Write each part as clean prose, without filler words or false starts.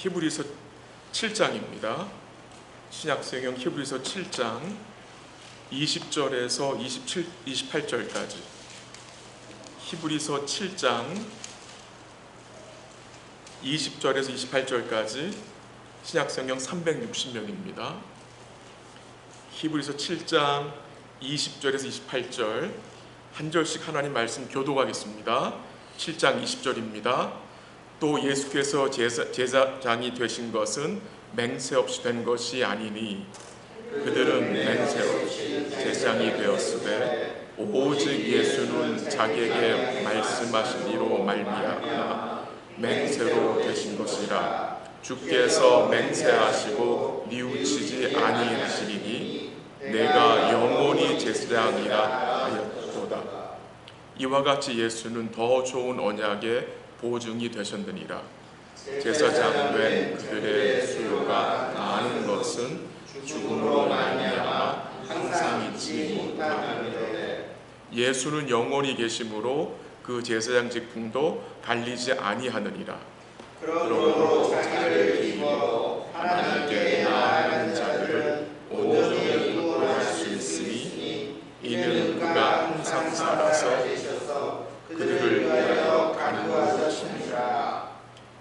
히브리서 7장입니다. 신약성경 히브리서 7장 20절에서 28절까지. 히브리서 7장 20절에서 28절까지 신약성경 360명입니다. 히브리서 7장 20절에서 28절 한 절씩 하나님 말씀 교독하겠습니다. 7장 20절입니다. 또 예수께서 제사장이 되신 것은 맹세 없이 된 것이 아니니 그들은 맹세 없이 제사장이 되었으되 오직 예수는 자기에게 말씀하신 이로 말미암아 맹세로 되신 것이라. 주께서 맹세하시고 뉘우치지 아니하시리니 내가 영원히 제사장이라 하였도다. 이와 같이 예수는 더 좋은 언약의 보증이 되셨느니라. 제사장 된 그들의 수요가 많은 것은 죽음으로 말미암아 항상 잊지 못하는데 예수는 영원히 계심으로 그 제사장 직분도 갈리지 아니하느니라. 그러므로 자기를 기입어 하나님께 나아가는 자들을 온전히 확보할 수 있으니 이는 그가 항상 살아서 그들을 위하여 가는 것입니다.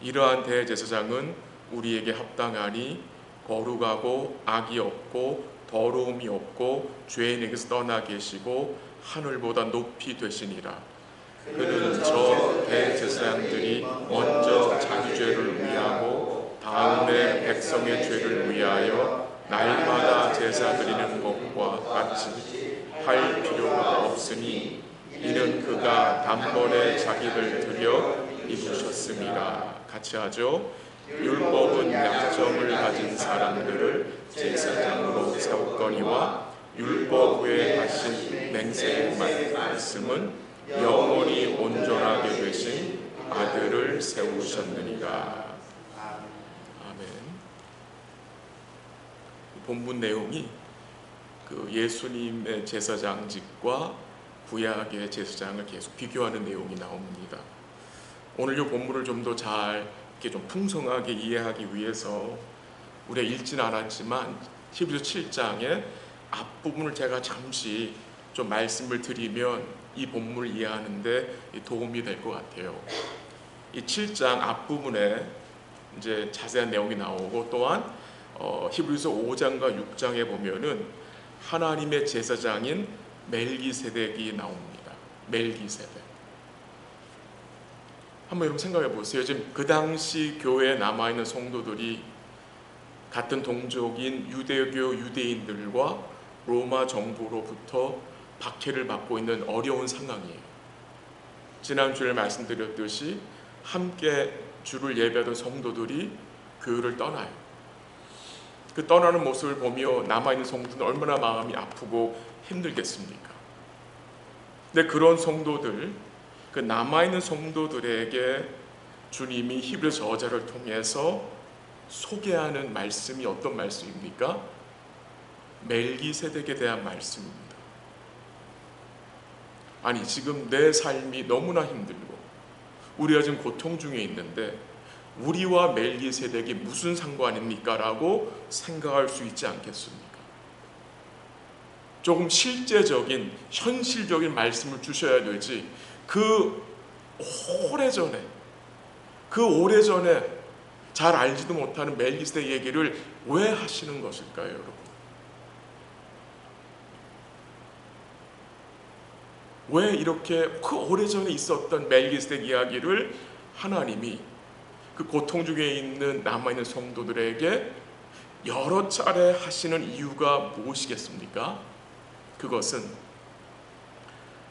이러한 대제사장은 우리에게 합당하니 거룩하고 악이 없고 더러움이 없고 죄인에게서 떠나 계시고 하늘보다 높이 되시니라. 그는 저 대제사장들이 먼저 자기 죄를 위하고 다음에 백성의 죄를 위하여 날마다 제사 드리는 것과 같이 할 필요가 없으니 이는 그가 단번에 자기를 드려 이루셨습니다. 같이 하죠. 율법은 약점을 가진 사람들을 제사장으로 세웠거니와 율법 후에 하신 맹세의 말씀은 영원히 온전하게 되신 아들을 세우셨느니라. 아멘. 본문 내용이 그 예수님의 제사장직과 구약의 제사장을 계속 비교하는 내용이 나옵니다. 오늘 이 본문을 좀 더 잘 이렇게 좀 풍성하게 이해하기 위해서 우리가 읽진 않았지만 히브리서 7장의 앞부분을 제가 잠시 좀 말씀을 드리면 이 본문을 이해하는데 도움이 될 것 같아요. 이 7장 앞부분에 이제 자세한 내용이 나오고 또한 히브리서 5장과 6장에 보면은 하나님의 제사장인 멜기세덱이 나옵니다. 멜기세덱. 한번 여러분 생각해 보세요. 지금 그 당시 교회에 남아있는 성도들이 같은 동족인 유대교 유대인들과 로마 정부로부터 박해를 받고 있는 어려운 상황이에요. 지난주에 말씀드렸듯이 함께 주를 예배하던 성도들이 교회를 떠나요. 그 떠나는 모습을 보며 남아있는 성도들은 얼마나 마음이 아프고 힘들겠습니까? 근데 그런 성도들, 그 남아있는 성도들에게 주님이 히브리서 저자를 통해서 소개하는 말씀이 어떤 말씀입니까? 멜기세덱에 대한 말씀입니다. 아니, 지금 내 삶이 너무나 힘들고 우리가 지금 고통 중에 있는데 우리와 멜기세덱이 무슨 상관입니까? 라고 생각할 수 있지 않겠습니까? 조금 실제적인 현실적인 말씀을 주셔야 되지 그 오래전에 잘 알지도 못하는 멜기세덱 얘기를 왜 하시는 것일까요, 여러분? 왜 이렇게 그 오래전에 있었던 멜기세덱 이야기를 하나님이 그 고통 중에 있는 남아있는 성도들에게 여러 차례 하시는 이유가 무엇이겠습니까? 그것은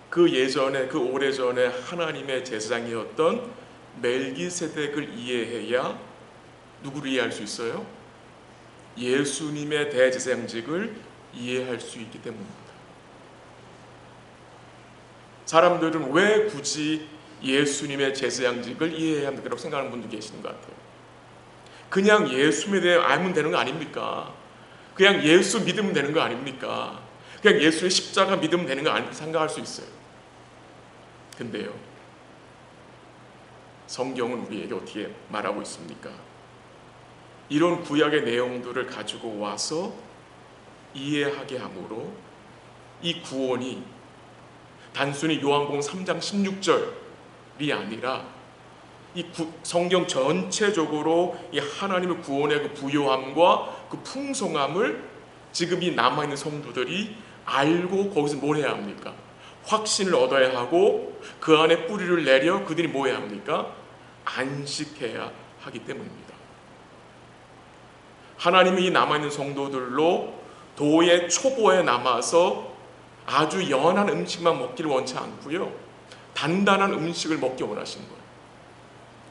그 예전에, 그 오래전에 하나님의 제사장이었던 멜기세덱을 이해해야 누구를 이해할 수 있어요? 예수님의 대제사장직을 이해할 수 있기 때문입니다. 사람들은 왜 굳이 예수님의 제사장직을 이해해야 합니까? 생각하는 분도 계시는 것 같아요. 그냥 예수에 대해 알면 되는 거 아닙니까? 그냥 예수 믿으면 되는 거 아닙니까? 그냥 예수의 십자가 믿으면 되는 거 아닙니까? 생각할 수 있어요. 근데요, 성경은 우리에게 어떻게 말하고 있습니까? 이런 구약의 내용들을 가지고 와서 이해하게 함으로 이 구원이 단순히 요한복음 3장 16절이 아니라 이 성경 전체적으로 이 하나님의 구원의 그 부요함과 그 풍성함을 지금 이 남아있는 성도들이 알고 거기서 뭘 해야 합니까? 확신을 얻어야 하고 그 안에 뿌리를 내려 그들이 뭐 해야 합니까? 안식해야 하기 때문입니다. 하나님이 이 남아있는 성도들로 도의 초보에 남아서 아주 연한 음식만 먹기를 원치 않고요, 단단한 음식을 먹기 원하시는 거예요.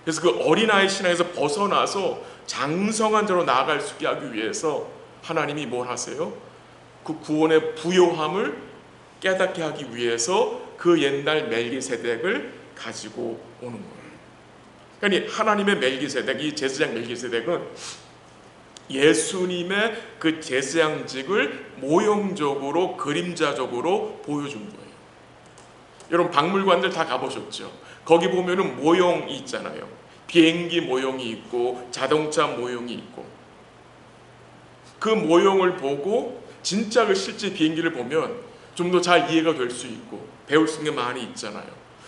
그래서 그 어린아이 신앙에서 벗어나서 장성한 자로 나아갈 수 있게 하기 위해서 하나님이 뭘 하세요? 그 구원의 부요함을 깨닫게 하기 위해서 그 옛날 멜기세덱을 가지고 오는 거예요. 그러니까 하나님의 멜기세덱, 이 제사장 멜기세덱은 예수님의 그 제사장직을 모형적으로 그림자적으로 보여준 거예요. 여러분 박물관들 다 가보셨죠? 거기 보면은 모형이 있잖아요. 비행기 모형이 있고 자동차 모형이 있고, 그 모형을 보고 진짜 그 실제 비행기를 보면 좀 더 잘 이해가 될 수 있고 배울 수 있는 게 많이 있잖아요.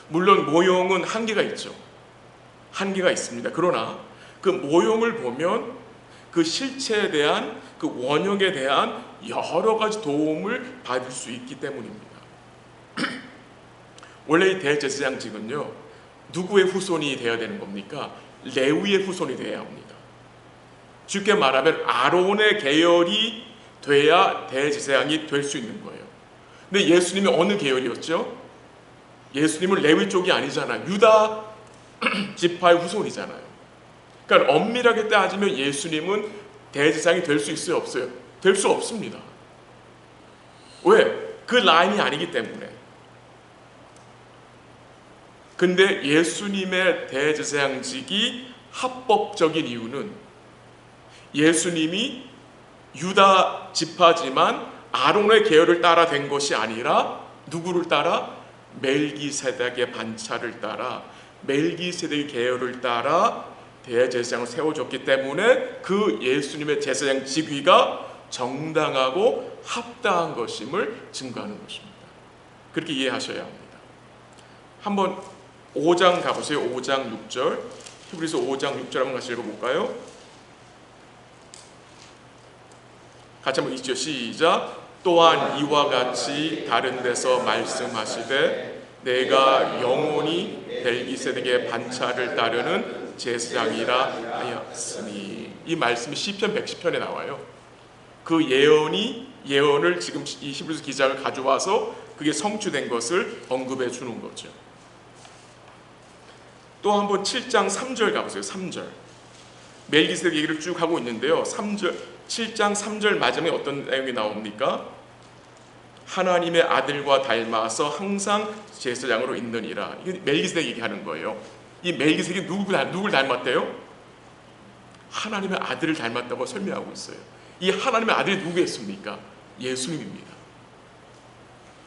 물론 모형은 한계가 있죠. 한계가 있습니다. 그러나 그 모형을 보면 그 실체에 대한 그 원형에 대한 여러 가지 도움을 받을 수 있기 때문입니다. 원래 이 대제사장직은요, 누구의 후손이 되어야 되는 겁니까? 레위의 후손이 되어야 합니다. 쉽게 말하면 아론의 계열이 돼야 대제사장이 될 수 있는 거예요. 근데 예수님이 어느 계열이었죠? 예수님은 레위 쪽이 아니잖아요. 유다 지파의 후손이잖아요. 그러니까 엄밀하게 따지면 예수님은 대제사장이 될 수 있어요, 없어요? 될 수 없습니다. 왜? 그 라인이 아니기 때문에. 근데 예수님의 대제사장직이 합법적인 이유는 예수님이 유다 지파지만 아론의 계열을 따라 된 것이 아니라 누구를 따라? 멜기세덱의 반차를 따라, 멜기세덱의 계열을 따라 대제사장을 세워줬기 때문에 그 예수님의 제사장 직위가 정당하고 합당한 것임을 증거하는 것입니다. 그렇게 이해하셔야 합니다. 한번 5장 가보세요. 5장 6절, 히브리서 5장 6절 한번 같이 읽어볼까요? 같이 한번 읽죠. 시작. 또한 이와 같이 다른 데서 말씀하시되 내가 영원히 멜기세덱의 반차를 따르는 제사장이라 하였으니, 이 말씀이 시편 110편에 나와요. 그 예언을 지금 이 히브리서 기자가 가져와서 그게 성취된 것을 언급해 주는 거죠. 또 한번 7장 3절 가보세요. 3절. 멜기세덱 얘기를 쭉 하고 있는데요. 7장 3절 마지막에 어떤 내용이 나옵니까? 하나님의 아들과 닮아서 항상 제사장으로 있느니라. 이게 멜기세덱 얘기하는 거예요. 이 멜기세덱이 누굴 닮았대요? 하나님의 아들을 닮았다고 설명하고 있어요. 이 하나님의 아들이 누구였습니까? 예수님입니다.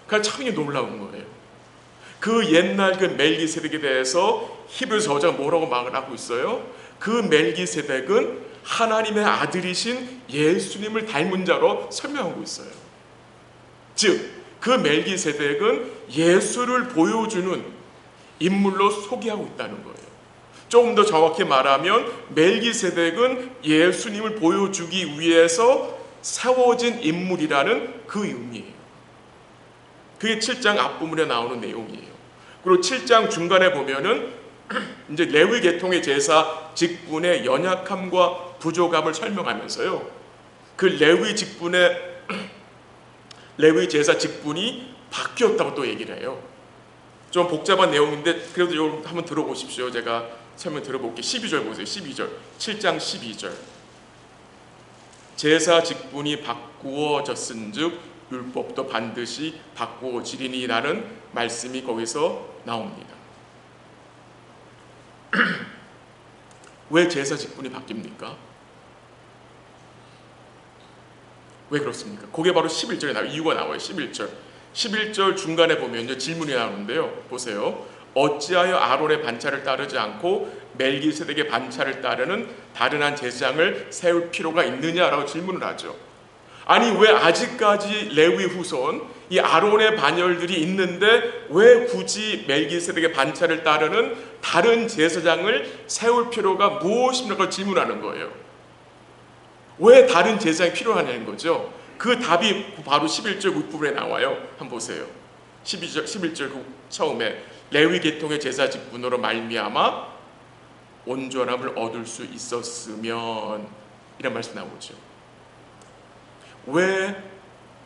그러니까 참 놀라운 거예요. 그 옛날 그 멜기세덱에 대해서 히브리서 저자가 뭐라고 말을 하고 있어요? 그 멜기세덱은 하나님의 아들이신 예수님을 닮은 자로 설명하고 있어요. 즉, 그 멜기세덱은 예수를 보여주는 인물로 소개하고 있다는 거예요. 조금 더 정확히 말하면 멜기세덱은 예수님을 보여주기 위해서 세워진 인물이라는 그 의미예요. 그게 7장 앞부분에 나오는 내용이에요. 그리고 7장 중간에 보면은 이제 레위 계통의 제사 직분의 연약함과 부족함을 설명하면서요, 그 레위 제사 직분이 바뀌었다고 또 얘기를 해요. 좀 복잡한 내용인데 그래도 이거 한번 들어보십시오. 제가 설명 들어볼게요. 12절 보세요. 12절. 7장 12절. 제사 직분이 바꾸어졌은즉 율법도 반드시 바꾸어지리니라는 말씀이 거기서 나옵니다. 왜 제사 직분이 바뀝니까? 왜 그렇습니까? 그게 바로 11절에 나와요. 이유가 나와요. 11절 중간에 보면 질문이 나오는데요. 보세요. 어찌하여 아론의 반차를 따르지 않고 멜기세덱의 반차를 따르는 다른 한 제사장을 세울 필요가 있느냐라고 질문을 하죠. 아니 왜 아직까지 레위 후손 이 아론의 반열들이 있는데 왜 굳이 멜기세덱의 반차를 따르는 다른 제사장을 세울 필요가 무엇입니까? 질문하는 거예요. 왜 다른 제사장이 필요하냐는 거죠. 그 답이 바로 11절 윗부분에 나와요. 한번 보세요. 11절 처음에 레위 계통의 제사 직분으로 말미암아 온전함을 얻을 수 있었으면 이런 말씀 나오죠. 왜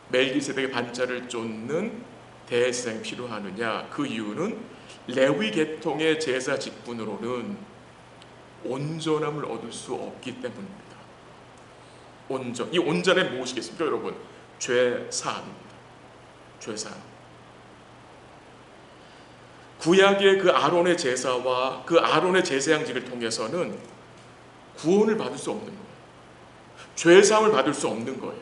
멜기세덱의 반차를 쫓는 대제사장이 필요하느냐? 그 이유는 레위 계통의 제사 직분으로는 온전함을 얻을 수 없기 때문입니다. 이 온전함이 무엇이겠습니까, 여러분? 죄사함입니다. 죄사함. 구약의 그 아론의 제사와 그 아론의 제사장직을 통해서는 구원을 받을 수 없는 거예요. 죄사함을 받을 수 없는 거예요.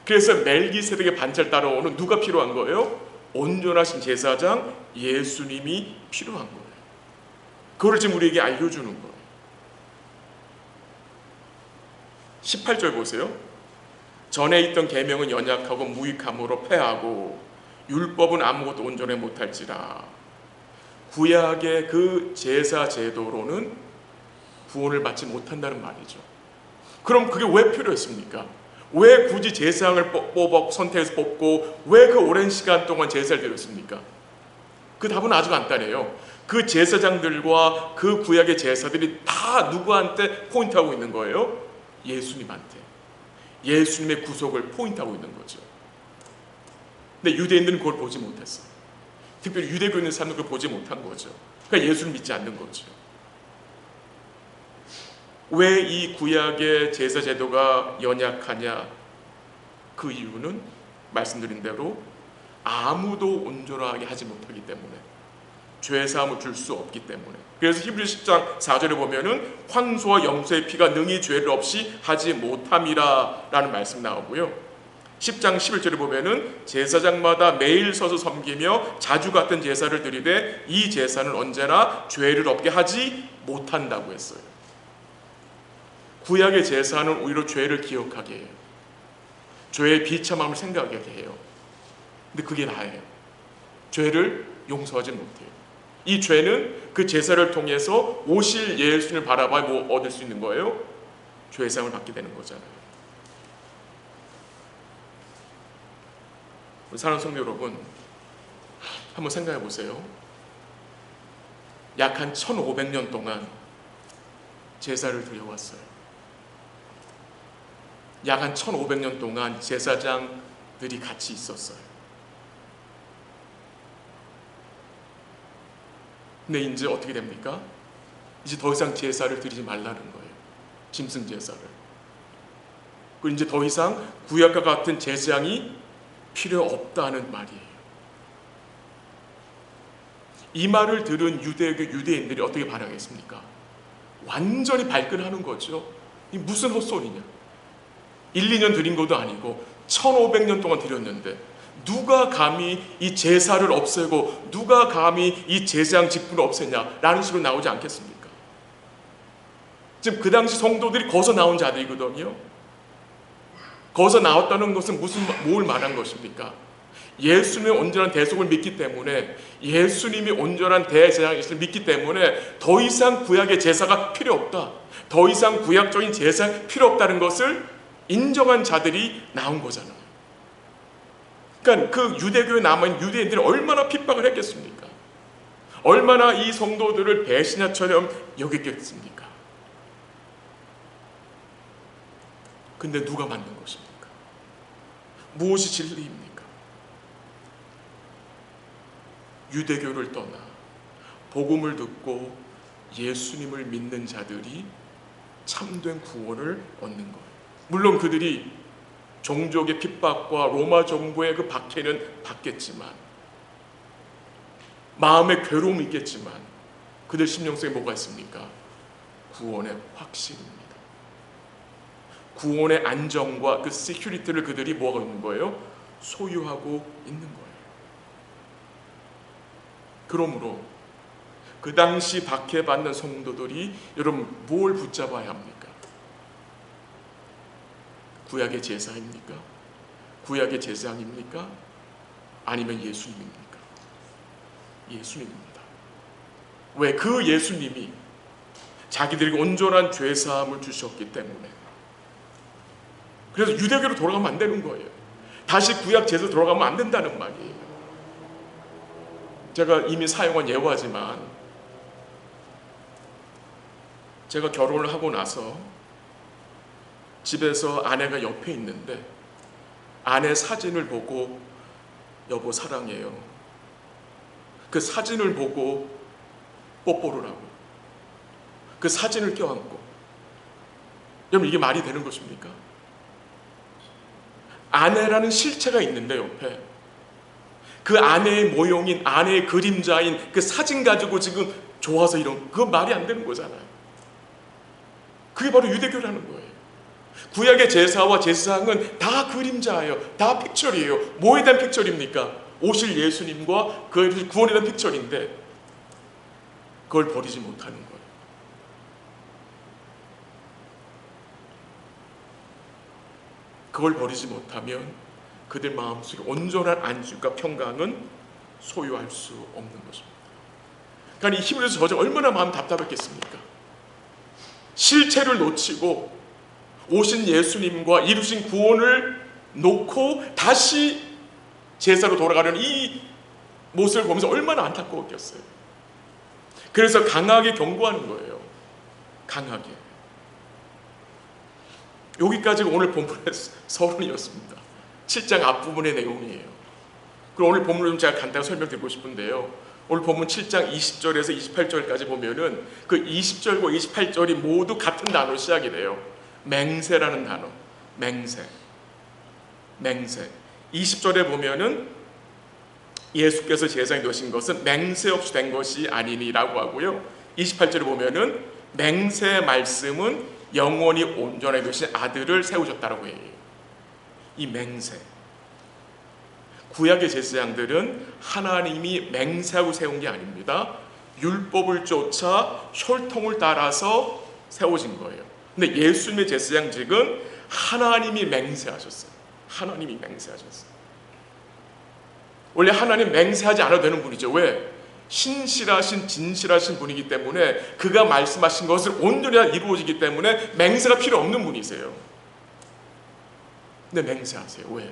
그래서 멜기세덱의 반차를 따라오는 누가 필요한 거예요? 온전하신 제사장 예수님이 필요한 거예요. 그걸 지금 우리에게 알려주는 거예요. 18절 보세요. 전에 있던 계명은 연약하고 무익함으로 패하고 율법은 아무것도 온전히 못할지라. 구약의 그 제사 제도로는 구원을 받지 못한다는 말이죠. 그럼 그게 왜 필요했습니까? 왜 굳이 제사장을 선택해서 뽑고 왜 그 오랜 시간 동안 제사를 드렸습니까? 그 답은 아주 간단해요. 그 제사장들과 그 구약의 제사들이 다 누구한테 포인트하고 있는 거예요? 예수님한테. 예수님의 구속을 포인트하고 있는 거죠. 근데 유대인들은 그걸 보지 못했어요. 특별히 유대교에 있는 사람들은 그걸 보지 못한 거죠. 그러니까 예수를 믿지 않는 거죠. 왜 이 구약의 제사 제도가 연약하냐? 그 이유는 말씀드린 대로 아무도 온전하게 하지 못하기 때문에, 죄사함을 줄 수 없기 때문에. 그래서 히브리서 10장 4절에 보면은 황소와 염소의 피가 능히 죄를 없이 하지 못함이라 라는 말씀 나오고요. 10장 11절에 보면은 제사장마다 매일 서서 섬기며 자주 같은 제사를 드리되 이 제사는 언제나 죄를 없게 하지 못한다고 했어요. 구약의 제사는 오히려 죄를 기억하게 해요. 죄의 비참함을 생각하게 해요. 근데 그게 나예요. 죄를 용서하지 못해요. 이 죄는 그 제사를 통해서 오실 예수님을 바라봐야 뭐 얻을 수 있는 거예요? 죄사함을 받게 되는 거잖아요. 사랑하는 성도 여러분, 한번 생각해 보세요. 약 한 1500년 동안 제사를 드려왔어요. 약 한 1500년 동안 제사장들이 같이 있었어요. 근데 이제 어떻게 됩니까? 이제 더 이상 제사를 드리지 말라는 거예요. 짐승 제사를. 그리고 이제 더 이상 구약과 같은 제사장이 필요 없다는 말이에요. 이 말을 들은 유대인들이 어떻게 반응했습니까? 완전히 발끈하는 거죠. 이 무슨 헛소리냐? 1, 2년 드린 것도 아니고 1500년 동안 드렸는데 누가 감히 이 제사를 없애고 누가 감히 이 제사장 직분을 없애냐 라는 식으로 나오지 않겠습니까? 지금 그 당시 성도들이 거기서 나온 자들이거든요. 거기서 나왔다는 것은 뭘 말한 것입니까? 예수님의 온전한 대속을 믿기 때문에, 예수님이 온전한 대제사장이심을 믿기 때문에 더 이상 구약의 제사가 필요 없다, 더 이상 구약적인 제사가 필요 없다는 것을 인정한 자들이 나온 거잖아요. 그러니까 그 유대교에 남아있는 유대인들이 얼마나 핍박을 했겠습니까? 얼마나 이 성도들을 배신자처럼 여겼겠습니까? 근데 누가 만든 것입니까? 무엇이 진리입니까? 유대교를 떠나 복음을 듣고 예수님을 믿는 자들이 참된 구원을 얻는 거예요. 물론 그들이 종족의 핍박과 로마 정부의 그 박해는 받겠지만, 마음의 괴로움이 있겠지만, 그들 심령 속에 뭐가 있습니까? 구원의 확신입니다. 구원의 안정과 그 시큐리티를 그들이 뭐하고 있는 거예요? 소유하고 있는 거예요. 그러므로 그 당시 박해받는 성도들이 여러분 뭘 붙잡아야 합니까? 구약의 제사입니까? 구약의 제사장입니까? 아니면 예수님입니까? 예수님입니다. 왜? 그 예수님이 자기들에게 온전한 죄사함을 주셨기 때문에. 그래서 유대교로 돌아가면 안 되는 거예요. 다시 구약 제사로 돌아가면 안 된다는 말이에요. 제가 이미 사용한 예화지만 제가 결혼을 하고 나서 집에서 아내가 옆에 있는데 아내 사진을 보고 여보 사랑해요. 그 사진을 보고 뽀뽀를 하고 그 사진을 껴안고, 여러분 이게 말이 되는 것입니까? 아내라는 실체가 있는데 옆에 그 아내의 모형인, 아내의 그림자인 그 사진 가지고 지금 좋아서 이런, 그거 말이 안 되는 거잖아요. 그게 바로 유대교라는 거예요. 구약의 제사와 제사장은 다 그림자예요. 다 픽처리예요. 뭐에 대한 픽처리입니까? 오실 예수님과 그 구원에 대한 픽처리인데 그걸 버리지 못하는 거예요. 그걸 버리지 못하면 그들 마음속에 온전한 안식과 평강은 소유할 수 없는 것입니다. 그러니까 이 히브리서 저자 얼마나 마음 답답했겠습니까? 실체를 놓치고 오신 예수님과 이루신 구원을 놓고 다시 제사로 돌아가려는 이 모습을 보면서 얼마나 안타까웠겠어요. 그래서 강하게 경고하는 거예요. 강하게. 여기까지가 오늘 본문의 서론이었습니다. 7장 앞부분의 내용이에요. 그럼 오늘 본문을 좀 제가 간단히 설명드리고 싶은데요. 오늘 본문 7장 20절에서 28절까지 보면은 그 20절과 28절이 모두 같은 단어로 시작이 돼요. 맹세라는 단어. 맹세. 20절에 보면은 예수께서 제사장이 되신 것은 맹세 없이 된 것이 아니니라고 하고요. 28절에 보면은 맹세의 말씀은 영원히 온전하게 되신 아들을 세우셨다라고 해요. 이 맹세. 구약의 제사장들은 하나님이 맹세하고 세운 게 아닙니다. 율법을 쫓아 혈통을 따라서 세워진 거예요. 근데 예수님의 제사장직은 하나님이 맹세하셨어요. 하나님이 맹세하셨어요. 원래 하나님 맹세하지 않아도 되는 분이죠. 왜? 신실하신 진실하신 분이기 때문에 그가 말씀하신 것을 온전히 이루어지기 때문에 맹세가 필요 없는 분이세요. 근데 맹세하세요. 왜?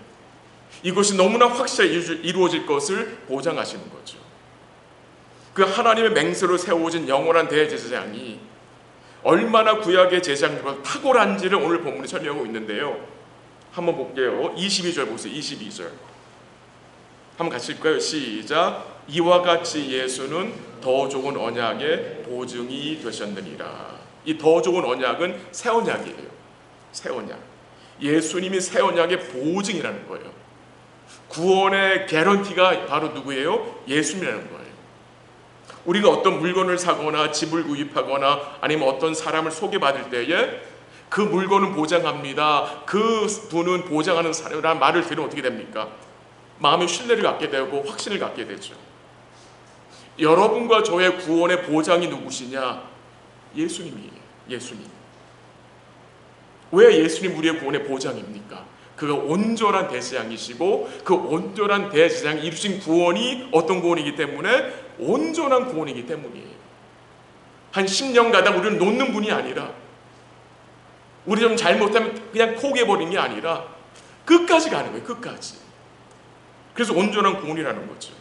이것이 너무나 확실하게 이루어질 것을 보장하시는 거죠. 그 하나님의 맹세로 세워진 영원한 대제사장이 얼마나 구약의 제사장들보다 탁월한지를 오늘 본문에 설명하고 있는데요. 한번 볼게요. 22절 보세요. 22절. 한번 같이 읽을까요? 시작. 이와 같이 예수는 더 좋은 언약의 보증이 되셨느니라. 이 더 좋은 언약은 새 언약이에요. 새 언약. 예수님이 새 언약의 보증이라는 거예요. 구원의 개런티가 바로 누구예요? 예수님이라는 거예요. 우리가 어떤 물건을 사거나 집을 구입하거나 아니면 어떤 사람을 소개받을 때에 그 물건은 보장합니다. 그 분은 보장하는 사람이라는 말을 들으면 어떻게 됩니까? 마음의 신뢰를 갖게 되고 확신을 갖게 되죠. 여러분과 저의 구원의 보장이 누구시냐? 예수님이에요. 예수님. 왜 예수님 우리의 구원의 보장입니까? 그가 온전한 대제사장이시고 그 온전한 대제사장이 이루신 구원이 어떤 구원이기 때문에? 온전한 구원이기 때문이에요. 한 10년 가다 우리를 놓는 분이 아니라, 우리 좀 잘못하면 그냥 포기해버리는 게 아니라 끝까지 가는 거예요. 끝까지. 그래서 온전한 구원이라는 거죠.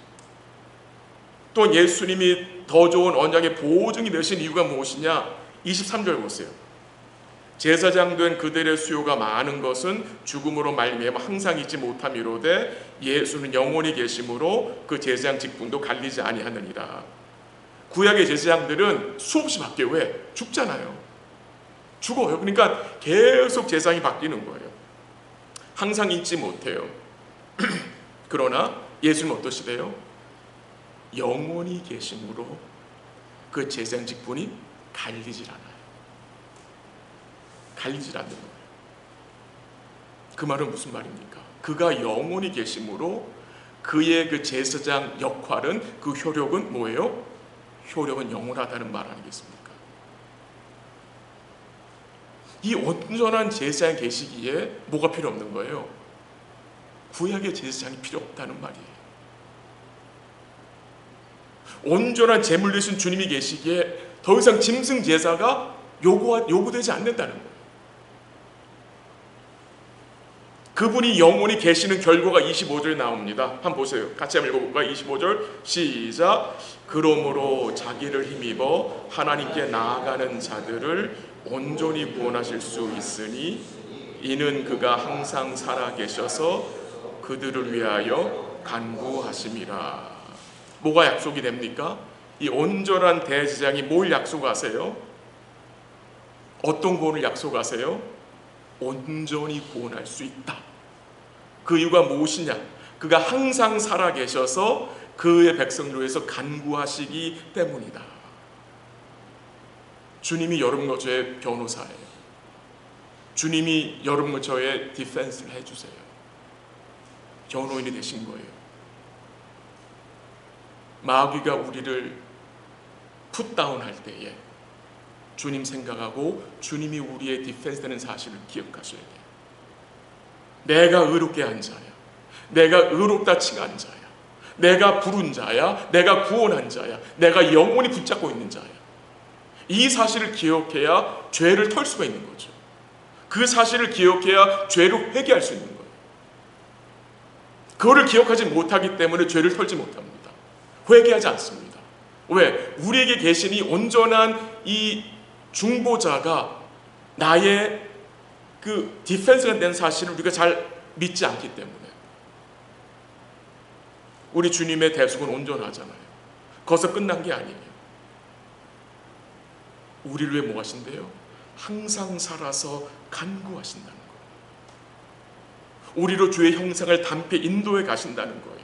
또 예수님이 더 좋은 언약의 보증이 되신 이유가 무엇이냐? 23절 보세요. 제사장 된 그들의 수요가 많은 것은 죽음으로 말미암아 항상 있지 못함이로되 예수는 영원히 계심으로 그 제사장 직분도 갈리지 아니하느니라. 구약의 제사장들은 수없이 바뀌어요. 왜? 죽잖아요. 죽어요. 그러니까 계속 제사장이 바뀌는 거예요. 항상 있지 못해요. 그러나 예수님은 어떠시대요? 영원히 계심으로 그 제사장 직분이 갈리질 않아요. 갈리질 않는 거예요. 그 말은 무슨 말입니까? 그가 영원히 계심으로 그의 그 제사장 역할은, 그 효력은 뭐예요? 효력은 영원하다는 말 아니겠습니까? 이 온전한 제사장 계시기에 뭐가 필요 없는 거예요? 구약의 제사장이 필요 없다는 말이에요. 온전한 제물 되신 주님이 계시기에 더 이상 짐승 제사가 요구되지 않는다는 거예요. 그분이 영원히 계시는 결과가 25절에 나옵니다. 한번 보세요. 같이 한번 읽어볼까요? 25절 시작. 그러므로 자기를 힘입어 하나님께 나아가는 자들을 온전히 구원하실 수 있으니 이는 그가 항상 살아계셔서 그들을 위하여 간구하심이라. 뭐가 약속이 됩니까? 이 온전한 대제사장이 뭘 약속하세요? 어떤 구원을 약속하세요? 온전히 구원할 수 있다. 그 이유가 무엇이냐? 그가 항상 살아계셔서 그의 백성들을 위해서 간구하시기 때문이다. 주님이 여러분과 저의 변호사예요. 주님이 여러분과 저의 디펜스를 해주세요. 변호인이 되신 거예요. 마귀가 우리를 풋다운할 때에 주님 생각하고 주님이 우리의 디펜스 되는 사실을 기억하셔야 돼요. 내가 의롭게 한 자야. 내가 의롭다 칭한 자야. 내가 부른 자야. 내가 구원한 자야. 내가 영원히 붙잡고 있는 자야. 이 사실을 기억해야 죄를 털 수가 있는 거죠. 그 사실을 기억해야 죄를 회개할 수 있는 거예요. 그거를 기억하지 못하기 때문에 죄를 털지 못합니다. 회개하지 않습니다. 왜? 우리에게 계신 이 온전한 이 중보자가 나의 그 디펜스가 된 사실을 우리가 잘 믿지 않기 때문에. 우리 주님의 대속은 온전하잖아요. 거기서 끝난 게 아니에요. 우리를 위해 뭐 하신대요? 항상 살아서 간구하신다는 거예요. 우리로 주의 형상을 담게 인도해 가신다는 거예요.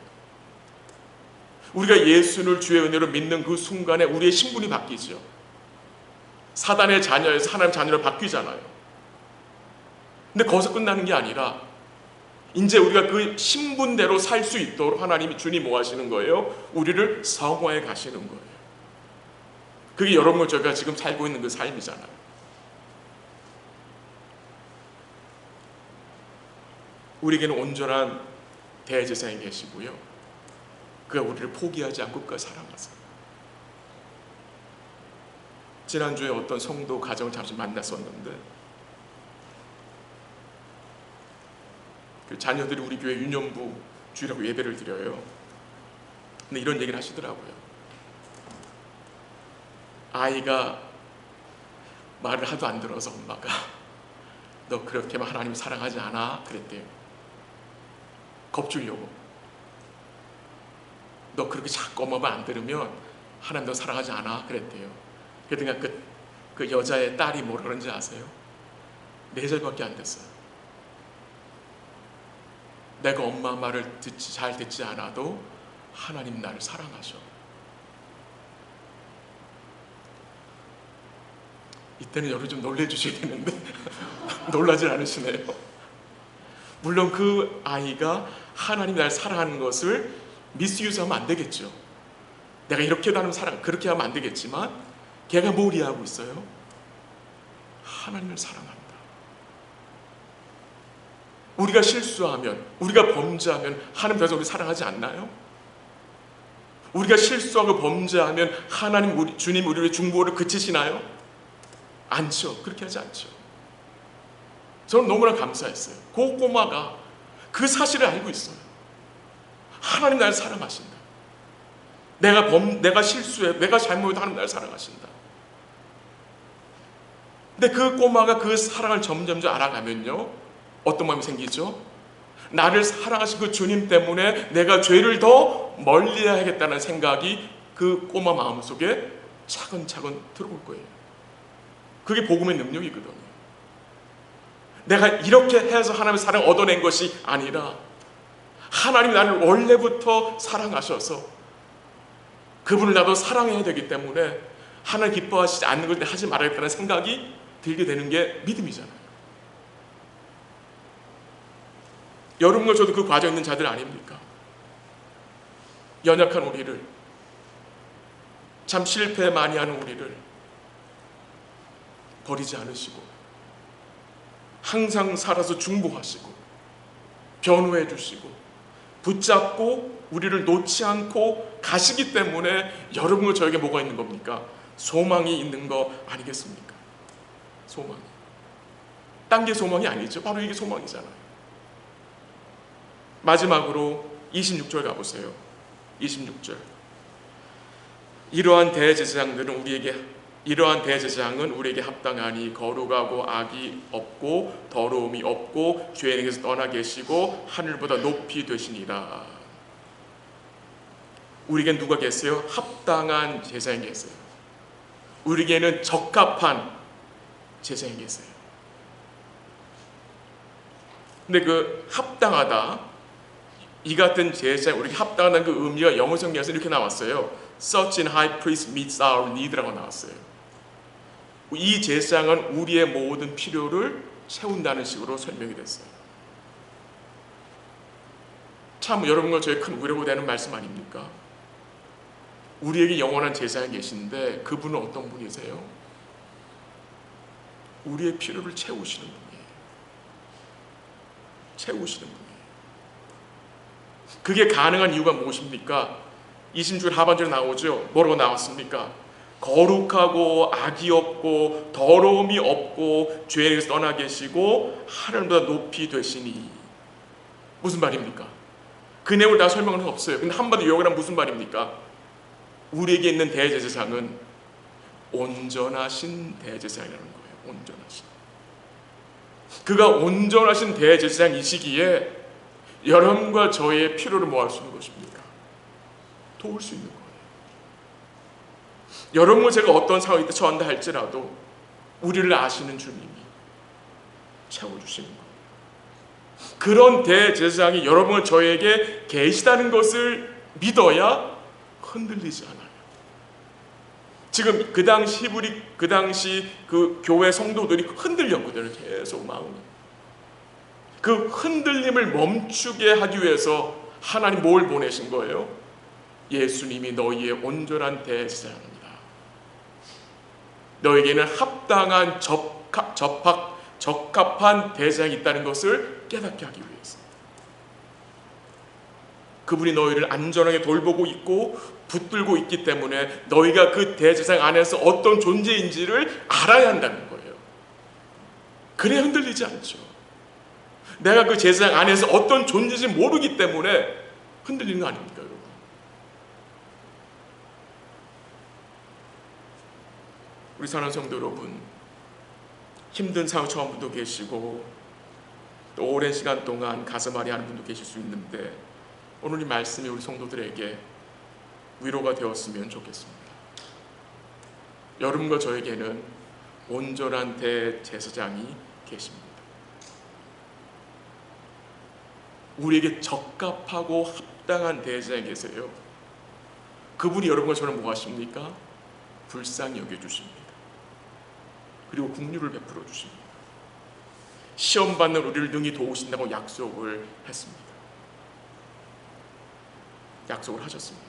우리가 예수를 주의 은혜로 믿는 그 순간에 우리의 신분이 바뀌죠. 사단의 자녀에서 하나님의 자녀로 바뀌잖아요. 근데 거기서 끝나는 게 아니라 이제 우리가 그 신분대로 살 수 있도록 하나님이 주님 뭐 하시는 거예요? 우리를 성화해 가시는 거예요. 그게 여러분과 저희가 지금 살고 있는 그 삶이잖아요. 우리에게는 온전한 대제사장이 계시고요. 그가 우리를 포기하지 않고 끝까지 사랑하세요. 지난주에 어떤 성도 가정을 잠시 만났었는데 그 자녀들이 우리 교회 유년부 주일하고 예배를 드려요. 근데 이런 얘기를 하시더라고요. 아이가 말을 하도 안 들어서 엄마가 너 그렇게만 하나님 사랑하지 않아? 그랬대요. 겁주려고. 너 그렇게 자꾸 엄마 말 안 들으면 하나님 너 사랑하지 않아? 그랬대요. 그러니까 그 여자의 딸이 뭐라 그런지 아세요? 4살밖에 안 됐어요. 내가 엄마 말을 잘 듣지 않아도 하나님 나를 사랑하셔. 이때는 여러분 좀 놀래주셔야 되는데 놀라질 않으시네요. 물론 그 아이가 하나님 나를 사랑하는 것을 미스유즈하면 안 되겠죠. 내가 이렇게 하면 사랑, 그렇게 하면 안 되겠지만 걔가 뭘 이해하고 있어요? 하나님을 사랑한다. 우리가 실수하면, 우리가 범죄하면 하나님 더 이상 우리 사랑하지 않나요? 우리가 실수하고 범죄하면 하나님, 주님 우리의 중보를 그치시나요? 않죠. 그렇게 하지 않죠. 저는 너무나 감사했어요. 그 꼬마가 그 사실을 알고 있어요. 하나님 나를 사랑하신다. 내가 실수해, 내가 잘못해도 하나님 나를 사랑하신다. 근데 그 꼬마가 그 사랑을 점점 알아가면요, 어떤 마음이 생기죠? 나를 사랑하신 그 주님 때문에 내가 죄를 더 멀리해야겠다는 생각이 그 꼬마 마음속에 차근차근 들어올 거예요. 그게 복음의 능력이거든요. 내가 이렇게 해서 하나님의 사랑을 얻어낸 것이 아니라 하나님이 나를 원래부터 사랑하셔서 그분을 나도 사랑해야 되기 때문에 하나님 기뻐하시지 않는 걸 하지 말아야겠다는 생각이 들게 되는 게 믿음이잖아요. 여러분과 저도 그 과정에 있는 자들 아닙니까? 연약한 우리를 참 실패 많이 하는 우리를 버리지 않으시고 항상 살아서 중보하시고 변호해 주시고 붙잡고 우리를 놓지 않고 가시기 때문에 여러분과 저에게 뭐가 있는 겁니까? 소망이 있는 거 아니겠습니까? 소망이. 딴 게 소망이 아니죠. 바로 이게 소망이잖아요. 마지막으로 26절 가보세요. 26절. 이러한 대제사장은 우리에게 합당하니 거룩하고 악이 없고 더러움이 없고 죄에게서 떠나 계시고 하늘보다 높이 되시니라. 우리에게 누가 계세요? 합당한 제사장이 계세요. 우리에게는 적합한 제사장이 계세요. 근데 그 합당하다, 이 같은 제사장, 우리에게 합당하다는 그 의미가 영어 성경에서 이렇게 나왔어요. Such an high priest meets our need라고 나왔어요. 이 제사장은 우리의 모든 필요를 채운다는 식으로 설명이 됐어요. 참 여러분과 저의 큰 위로가 되는 말씀 아닙니까? 우리에게 영원한 제사장이 계신데 그분은 어떤 분이세요? 우리의 필요를 채우시는 분이에요. 채우시는 분이에요. 그게 가능한 이유가 무엇입니까? 26절 하반절에 나오죠. 뭐라고 나왔습니까? 거룩하고 악이 없고 더러움이 없고 죄에서 떠나 계시고 하늘보다 높이 되시니. 무슨 말입니까? 그 내용을 다 설명할 수 없어요. 근데 한마디 요약하면 무슨 말입니까? 우리에게 있는 대제사장은 온전하신 대제사장이라는 거예요. 온전하신. 그가 온전하신 대제사장이시기에 여러분과 저의 필요를 뭐 할 수 있는 것입니까? 도울 수 있는 거예요. 여러분과 제가 어떤 상황에 처한다 할지라도 우리를 아시는 주님이 채워주시는 거예요. 그런 대제사장이 여러분과 저에게 계시다는 것을 믿어야 흔들리지 않아요. 지금 그 당시 그 교회 성도들이 흔들렸거든요. 계속 마음이. 그 흔들림을 멈추게 하기 위해서 하나님 뭘 보내신 거예요? 예수님이 너희의 온전한 대제사장입니다. 너에게는 합당한 적합한 대제사장이 있다는 것을 깨닫게 하기 위해서. 그분이 너희를 안전하게 돌보고 있고 붙들고 있기 때문에 너희가 그 대제사장 안에서 어떤 존재인지를 알아야 한다는 거예요. 그래야 흔들리지 않죠. 내가 그 제사장 안에서 어떤 존재인지 모르기 때문에 흔들리는 거 아닙니까, 여러분? 우리 사랑하는 성도 여러분, 힘든 상황 처한 분도 계시고 또 오랜 시간 동안 가슴앓이 하는 분도 계실 수 있는데 오늘 이 말씀이 우리 성도들에게 위로가 되었으면 좋겠습니다. 여러분과 저에게는 온전한 대제사장이 계십니다. 우리에게 적합하고 합당한 대제사장이 계세요. 그분이 여러분과 저를 뭐 하십니까? 불쌍히 여겨주십니다. 그리고 긍휼을 베풀어 주십니다. 시험 받는 우리를 능히 도우신다고 약속을 했습니다. 약속을 하셨습니다.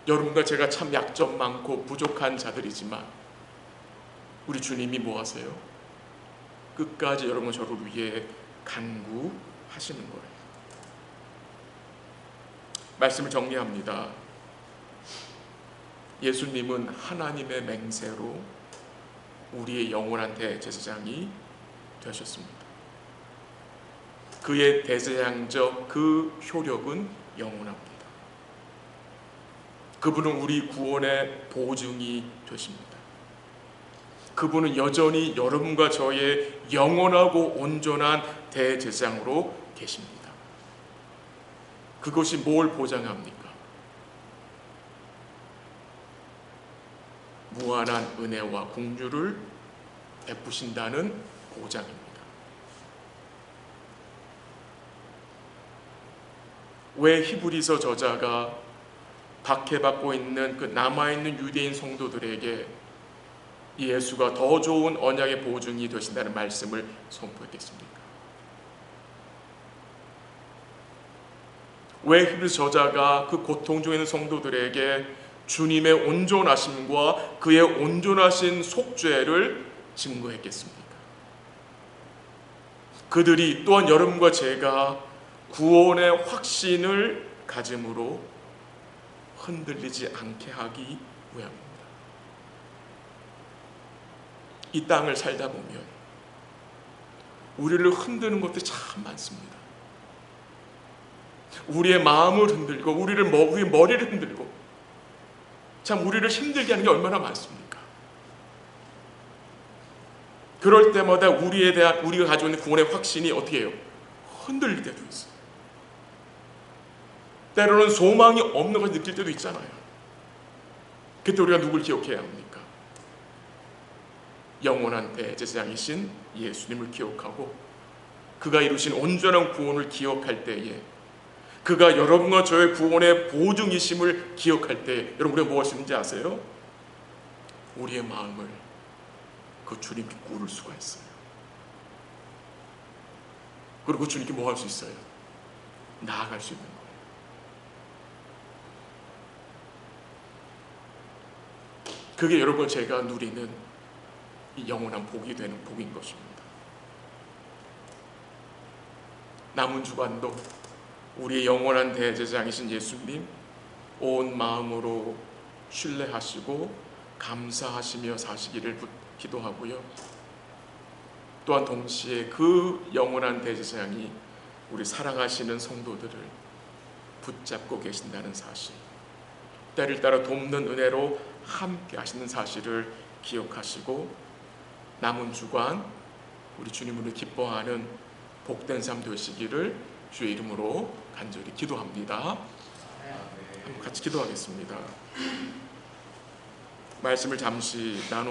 여러분과 제가 참 약점 많고 부족한 자들이지만 우리 주님이 뭐 하세요? 끝까지 여러분 저를 위해 간구하시는 거예요. 말씀을 정리합니다. 예수님은 하나님의 맹세로 우리의 영원한 대제사장이 되셨습니다. 그의 대제사장적 그 효력은 영원합니다. 그분은 우리 구원의 보증이 되십니다. 그분은 여전히 여러분과 저의 영원하고 온전한 대제사장으로 계십니다. 그것이 뭘 보장합니까? 무한한 은혜와 긍휼을 베푸신다는 보장입니다. 왜 히브리서 저자가 박해받고 있는 그 남아있는 유대인 성도들에게 예수가 더 좋은 언약의 보증이 되신다는 말씀을 선포했겠습니까? 왜 히브리서 저자가 그 고통 중에 있는 성도들에게 주님의 온전하심과 그의 온전하신 속죄를 증거했겠습니까? 그들이 또한 여러분과 제가 구원의 확신을 가짐으로 흔들리지 않게 하기 위함입니다. 이 땅을 살다 보면 우리를 흔드는 것들이 참 많습니다. 우리의 마음을 흔들고 우리의 머리를 흔들고 참 우리를 힘들게 하는 게 얼마나 많습니까? 그럴 때마다 우리가 가지고 있는 구원의 확신이 어떻게 해요? 흔들릴 때도 있어요. 때로는 소망이 없는 것을 느낄 때도 있잖아요. 그때 우리가 누굴 기억해야 합니까? 영원한 대제사장이신 예수님을 기억하고 그가 이루신 온전한 구원을 기억할 때에, 그가 여러분과 저의 구원의 보증이심을 기억할 때 여러분 우리가 뭐 할 수 있는지 아세요? 우리의 마음을 그 주님께 꾸를 수가 있어요. 그리고 주님께 뭐 할 수 있어요? 나아갈 수 있는 거예요. 그게 여러분 제가 누리는 이 영원한 복이 되는 복인 것입니다. 남은 주간도 우리의 영원한 대제사장이신 예수님 온 마음으로 신뢰하시고 감사하시며 사시기를 기도하고요. 또한 동시에 그 영원한 대제사장이 우리 사랑하시는 성도들을 붙잡고 계신다는 사실, 때를 따라 돕는 은혜로 함께 하시는 사실을 기억하시고 남은 주간 우리 주님으로 기뻐하는 복된 삶 되시기를 주의 이름으로 간절히 기도합니다. 같이 기도하겠습니다. 말씀을 잠시 나누